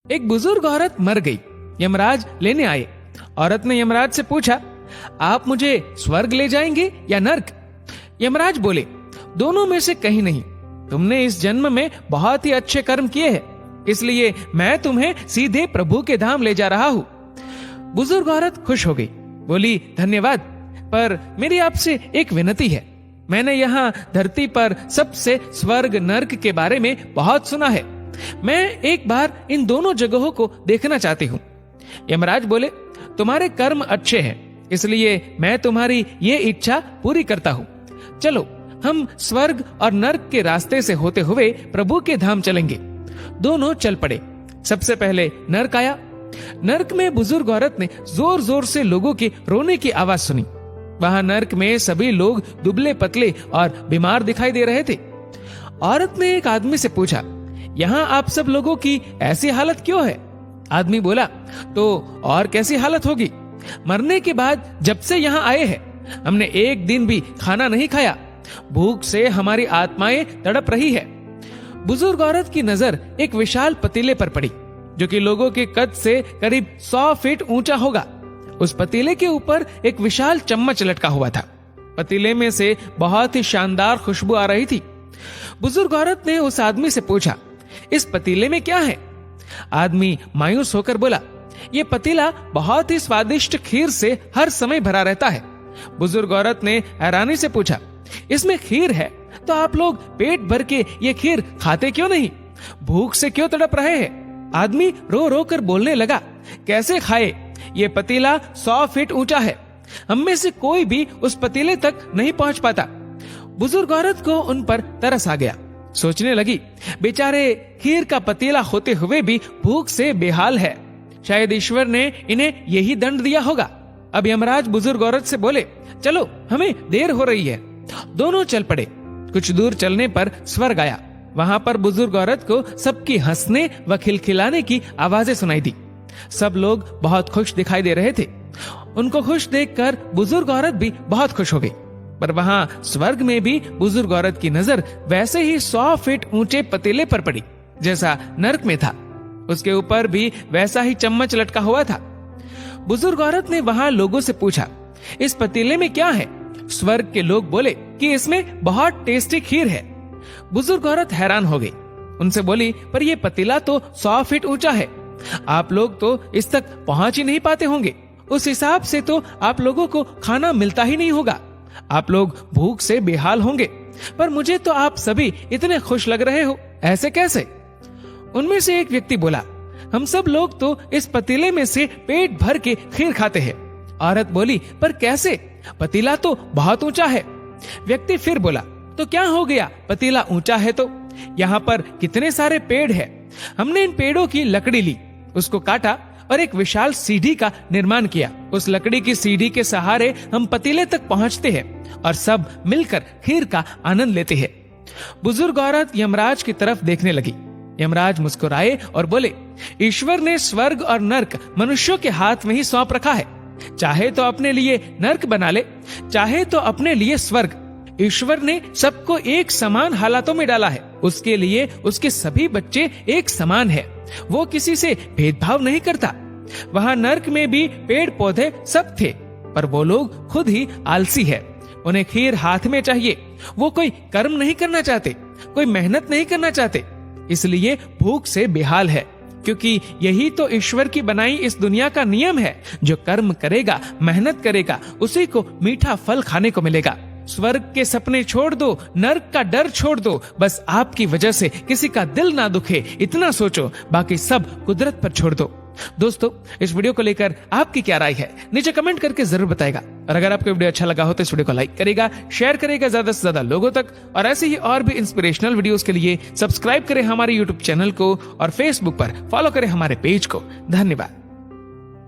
एक बुजुर्ग औरत मर गई। यमराज लेने आए। औरत ने यमराज से पूछा, आप मुझे स्वर्ग ले जाएंगे या नर्क? यमराज बोले, दोनों में से कहीं नहीं। तुमने इस जन्म में बहुत ही अच्छे कर्म किए हैं, इसलिए मैं तुम्हें सीधे प्रभु के धाम ले जा रहा हूं। बुजुर्ग औरत खुश हो गई, बोली, धन्यवाद, पर मेरी आपसे एक विनती है। मैंने यहाँ धरती पर सबसे स्वर्ग नर्क के बारे में बहुत सुना है। मैं एक बार इन दोनों जगहों को देखना चाहती हूँ। यमराज बोले, तुम्हारे कर्म अच्छे हैं, इसलिए मैं तुम्हारी ये इच्छा पूरी करता हूँ। चलो हम स्वर्ग और नर्क के रास्ते से होते हुए प्रभु के धाम चलेंगे। दोनों चल पड़े। सबसे पहले नर्क आया। नर्क में बुजुर्ग औरत ने जोर जोर से लोगों की रोने की आवाज सुनी। वहां नर्क में सभी लोग दुबले पतले और बीमार दिखाई दे रहे थे। औरत ने एक आदमी से पूछा, यहाँ आप सब लोगों की ऐसी हालत क्यों है? आदमी बोला, तो और कैसी हालत होगी? मरने के बाद जब से यहाँ आए हैं, हमने एक दिन भी खाना नहीं खाया। भूख से हमारी आत्माएं तड़प रही है। बुजुर्ग औरत की नजर एक विशाल पतीले पर पड़ी, जो कि लोगों के कद से करीब 100 फीट ऊंचा होगा। उस पतीले के ऊपर एक विशाल चम्मच लटका हुआ था। पतीले में से बहुत ही शानदार खुशबू आ रही थी। बुजुर्ग औरत ने उस आदमी से पूछा, इस पतीले में क्या है? आदमी मायूस होकर बोला, ये पतीला बहुत ही स्वादिष्ट खीर से हर समय भरा रहता है। बुजुर्ग औरत ने हैरानी से पूछा, इसमें खीर है तो आप लोग पेट भर के ये खीर खाते क्यों नहीं? भूख से क्यों तड़प रहे हैं? आदमी रो रो कर बोलने लगा, कैसे खाए? ये पतीला 100 फीट ऊंचा है। हम में से कोई भी उस पतीले तक नहीं पहुंच पाता। बुजुर्ग औरत को उन पर तरस आ गया। सोचने लगी, बेचारे खीर का पतीला होते हुए भी भूख से बेहाल है। शायद ईश्वर ने इन्हें यही दंड दिया होगा। अब यमराज बुजुर्ग औरत से बोले, चलो हमें देर हो रही है। दोनों चल पड़े। कुछ दूर चलने पर स्वर्ग आया। वहां पर बुजुर्ग औरत को सबकी हंसने व खिलखिलाने की आवाजें सुनाई दी। सब लोग बहुत खुश दिखाई दे रहे थे। उनको खुश देखकर बुजुर्ग औरत भी बहुत खुश हो गई। पर वहां स्वर्ग में भी बुजुर्ग औरत की नजर वैसे ही 100 फीट ऊंचे पतीले पर पड़ी जैसा नर्क में था। उसके ऊपर भी वैसा ही चम्मच लटका हुआ था। बुजुर्ग औरत ने वहां लोगों से पूछा, इस पतीले में क्या है? स्वर्ग के लोग बोले कि इसमें बहुत टेस्टी खीर है। बुजुर्ग औरत हैरान हो गई। उनसे बोली, पर यह पतीला तो 100 फीट ऊंचा है। आप लोग तो इस तक पहुंच ही नहीं पाते होंगे। उस हिसाब से तो आप लोगों को खाना मिलता ही नहीं होगा। आप लोग भूख से बेहाल होंगे। पर मुझे तो आप सभी इतने खुश लग रहे हो, ऐसे कैसे? उनमें से एक व्यक्ति बोला, हम सब लोग तो इस पतीले में से पेट भर के खीर खाते हैं। औरत बोली, पर कैसे? पतीला तो बहुत ऊंचा है। व्यक्ति फिर बोला, तो क्या हो गया? पतीला ऊंचा है तो यहाँ पर कितने सारे पेड़ हैं। हमने इन पेड़ों की लकड़ी ली, उसको काटा और एक विशाल सीढ़ी का निर्माण किया। उस लकड़ी की सीढ़ी के सहारे हम पतीले तक पहुंचते हैं और सब मिलकर खीर का आनंद लेते हैं। बुजुर्ग औरत यमराज की तरफ देखने लगी। यमराज मुस्कुराए और बोले, ईश्वर ने स्वर्ग और नर्क मनुष्यों के हाथ में ही सौंप रखा है। चाहे तो अपने लिए नर्क बना ले, चाहे तो अपने लिए स्वर्ग। ईश्वर ने सबको एक समान हालातों में डाला है। उसके लिए उसके सभी बच्चे एक समान है। वो किसी से भेदभाव नहीं करता। वहाँ नर्क में भी पेड़ पौधे सब थे, पर वो लोग खुद ही आलसी है। उन्हें खीर हाथ में चाहिए। वो कोई कर्म नहीं करना चाहते, कोई मेहनत नहीं करना चाहते, इसलिए भूख से बेहाल है। क्योंकि यही तो ईश्वर की बनाई इस दुनिया का नियम है। जो कर्म करेगा, मेहनत करेगा, उसी को मीठा फल खाने को मिलेगा। स्वर्ग के सपने छोड़ दो, नर्क का डर छोड़ दो। बस आपकी वजह से किसी का दिल ना दुखे, इतना सोचो। बाकी सब कुदरत पर छोड़ दो। दोस्तों, इस वीडियो को लेकर आपकी क्या राय है, नीचे कमेंट करके जरूर बताएगा। और अगर आपको वीडियो अच्छा लगा हो तो इस वीडियो को लाइक करेगा, शेयर करेगा ज्यादा से ज्यादा लोगों तक। और ऐसे ही और भी इंस्पिरेशनल वीडियोस के लिए सब्सक्राइब करें हमारे यूट्यूब चैनल को और फेसबुक पर फॉलो करें हमारे पेज को। धन्यवाद।